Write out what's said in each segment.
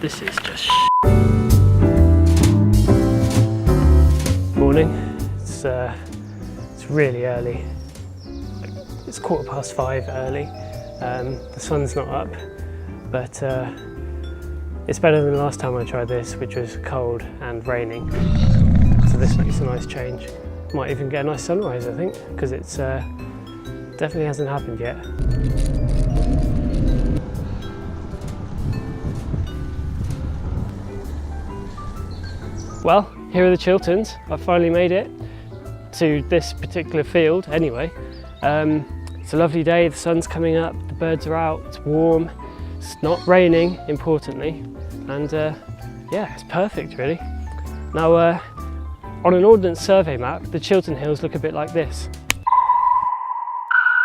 This is just morning. It's really early. It's 5:15 early. The sun's not up, but it's better than the last time I tried this, which was cold and raining. So this makes a nice change. Might even get a nice sunrise, I think, because it's definitely hasn't happened yet. Well, here are the Chilterns. I've finally made it to this particular field anyway. It's a lovely day, the sun's coming up, the birds are out, it's warm, it's not raining, importantly, and yeah, it's perfect really. Now, on an Ordnance Survey map, the Chiltern Hills look a bit like this.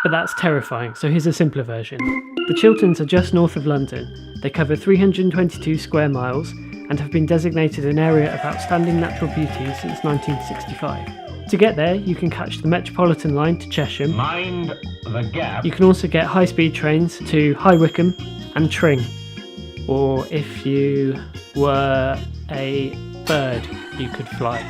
But that's terrifying, so here's a simpler version. The Chilterns are just north of London. They cover 322 square miles and have been designated an area of outstanding natural beauty since 1965. To get there, you can catch the Metropolitan line to Chesham. Mind the gap. You can also get high-speed trains to High Wycombe and Tring. Or if you were a bird, you could fly.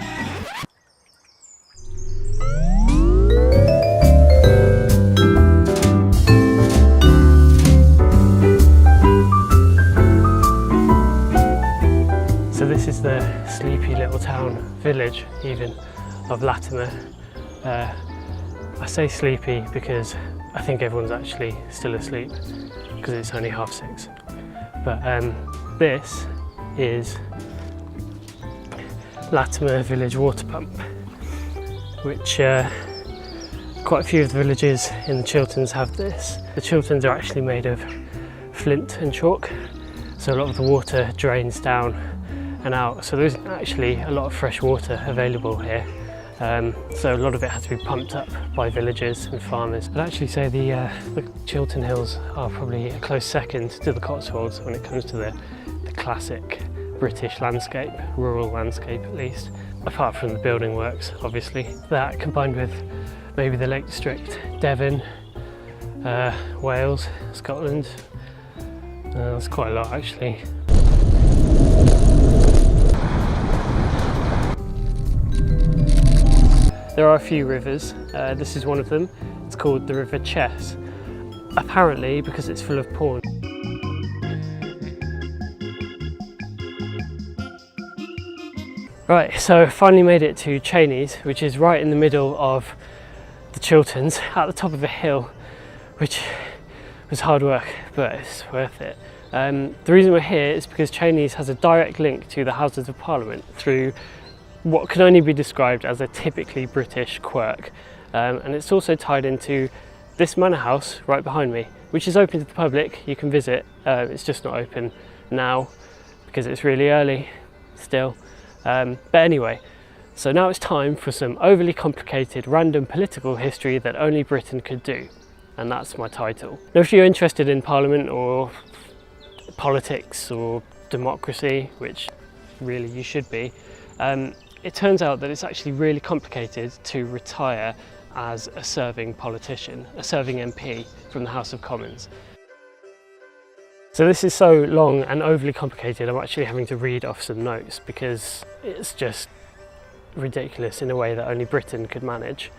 So this is the sleepy little town, village even, of Latimer. I say sleepy because I think everyone's actually still asleep because it's only 6:30. But this is Latimer Village Water Pump, which quite a few of the villages in the Chilterns have this. The Chilterns are actually made of flint and chalk, so a lot of the water drains down and out, so there isn't actually a lot of fresh water available here. So a lot of it has to be pumped up by villagers and farmers. I'd actually say the Chiltern Hills are probably a close second to the Cotswolds when it comes to the classic British landscape, rural landscape at least, apart from the building works obviously. That combined with maybe the Lake District, Devon, Wales, Scotland, that's quite a lot actually. There are a few rivers, this is one of them. It's called the River Chess, apparently because it's full of porn. Right, so finally made it to Cheyneys, which is right in the middle of the Chilterns, at the top of a hill, which was hard work, but it's worth it. The reason we're here is because Cheyneys has a direct link to the Houses of Parliament through what can only be described as a typically British quirk, and it's also tied into this manor house right behind me, which is open to the public. You can visit, it's just not open now because it's really early still, but anyway, so now it's time for some overly complicated random political history that only Britain could do, and that's my title. Now if you're interested in Parliament or politics or democracy, which really you should be, it turns out that it's actually really complicated to retire as a serving politician, a serving MP from the House of Commons. So this is so long and overly complicated, I'm actually having to read off some notes because it's just ridiculous in a way that only Britain could manage.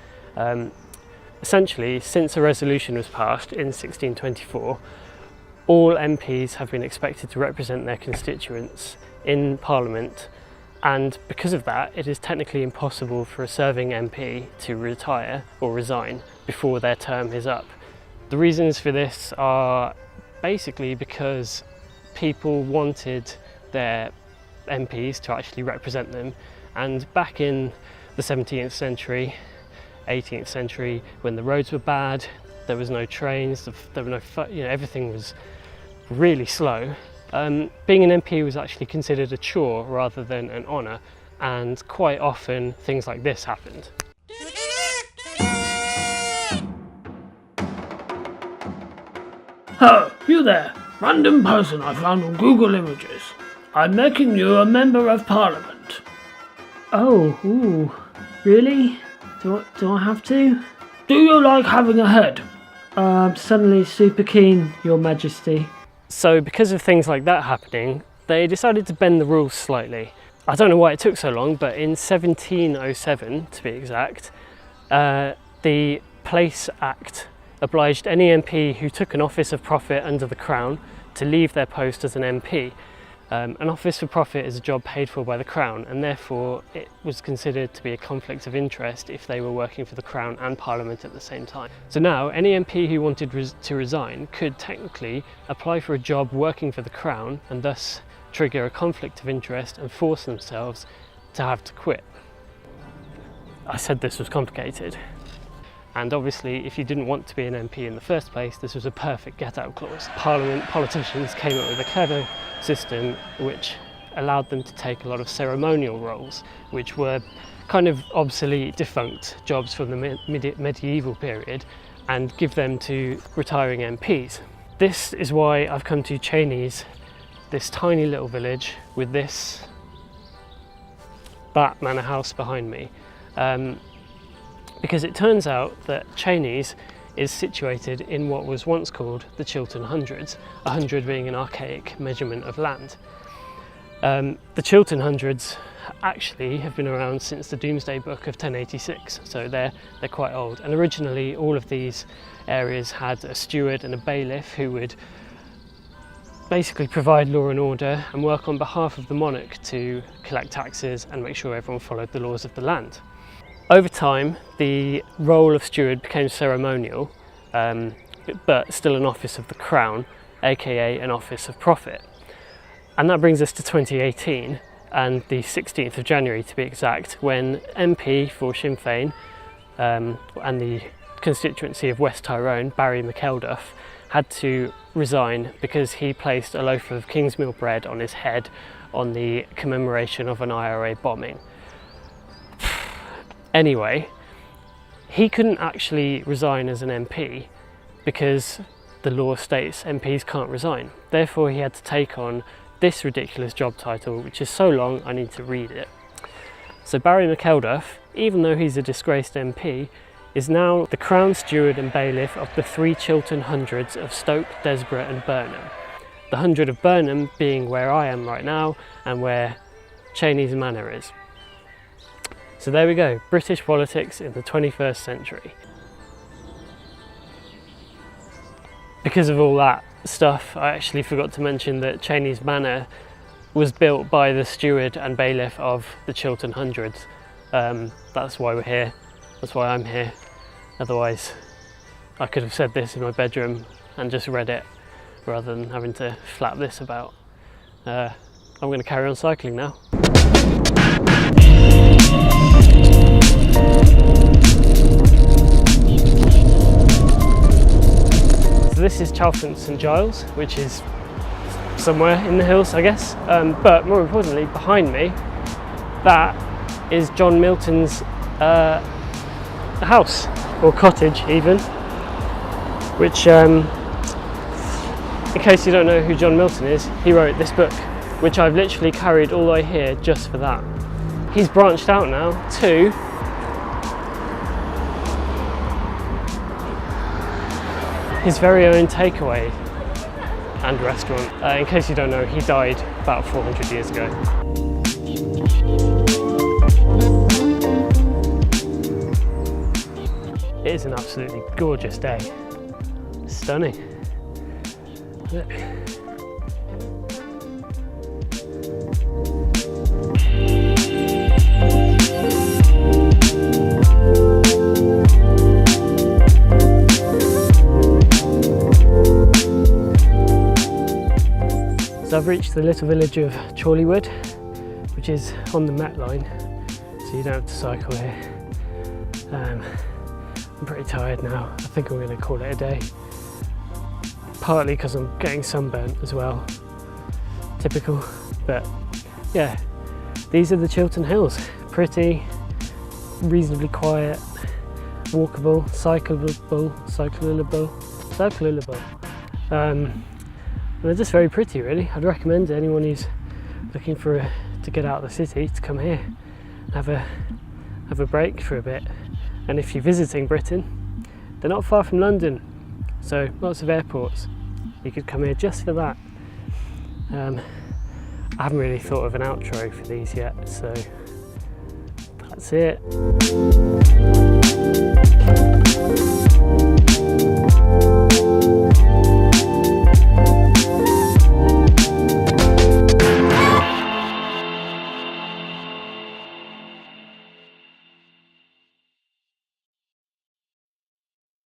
Essentially, since a resolution was passed in 1624, all MPs have been expected to represent their constituents in Parliament, and because of that, it is technically impossible for a serving MP to retire or resign before their term is up. The reasons for this are basically because people wanted their MPs to actually represent them, and back in the 17th century, 18th century, when the roads were bad, there was no trains, there were no, everything was really slow. Being an MP was actually considered a chore rather than an honour, and quite often things like this happened. Oh, you there, random person I found on Google Images. I'm making you a member of Parliament. Oh, ooh, really? Do I have to? Do you like having a head? I'm suddenly super keen, Your Majesty. So because of things like that happening, they decided to bend the rules slightly. I don't know why it took so long, but in 1707 to be exact, the Place Act obliged any MP who took an office of profit under the Crown to leave their post as an MP. An office for profit is a job paid for by the Crown, and therefore it was considered to be a conflict of interest if they were working for the Crown and Parliament at the same time. So now any MP who wanted to resign could technically apply for a job working for the Crown and thus trigger a conflict of interest and force themselves to have to quit. I said this was complicated. And obviously, if you didn't want to be an MP in the first place, this was a perfect get-out clause. Politicians came up with a clever system which allowed them to take a lot of ceremonial roles, which were kind of obsolete, defunct jobs from the medieval period, and give them to retiring MPs. This is why I've come to Cheyneys, this tiny little village with that manor house behind me. Because it turns out that Cheyneys is situated in what was once called the Chiltern Hundreds, 100 being an archaic measurement of land. The Chiltern Hundreds actually have been around since the Domesday Book of 1086, so they're quite old. And originally all of these areas had a steward and a bailiff who would basically provide law and order and work on behalf of the monarch to collect taxes and make sure everyone followed the laws of the land. Over time, the role of steward became ceremonial, but still an office of the Crown, aka an office of profit. And that brings us to 2018 and the 16th of January to be exact, when MP for Sinn Féin and the constituency of West Tyrone, Barry McElduff, had to resign because he placed a loaf of Kingsmill bread on his head on the commemoration of an IRA bombing. Anyway, he couldn't actually resign as an MP because the law states MPs can't resign. Therefore, he had to take on this ridiculous job title, which is so long I need to read it. So Barry McElduff, even though he's a disgraced MP, is now the Crown Steward and Bailiff of the 3 Chiltern Hundreds of Stoke, Desborough and Burnham. The 100 of Burnham being where I am right now and where Cheyneys Manor is. So there we go, British politics in the 21st century. Because of all that stuff, I actually forgot to mention that Cheyneys Manor was built by the steward and bailiff of the Chiltern Hundreds. That's why we're here, that's why I'm here. Otherwise, I could have said this in my bedroom and just read it, rather than having to flap this about. I'm going to carry on cycling now. So this is Chalfont St Giles, which is somewhere in the hills, I guess. But more importantly, behind me, that is John Milton's house, or cottage even, which, in case you don't know who John Milton is, he wrote this book, which I've literally carried all the way here just for that. He's branched out now to his very own takeaway and restaurant. In case you don't know, he died about 400 years ago. It is an absolutely gorgeous day. Stunning. Look. So I've reached the little village of Chorleywood, which is on the Met line, so you don't have to cycle here. I'm pretty tired now. I think I'm going to call it a day. Partly because I'm getting sunburnt as well. Typical, but yeah, these are the Chiltern Hills. Pretty, reasonably quiet, walkable, cyclable. And they're just very pretty, really. I'd recommend anyone who's looking to get out of the city to come here, have a break for a bit. And if you're visiting Britain, they're not far from London, so lots of airports. You could come here just for that. I haven't really thought of an outro for these yet, so that's it.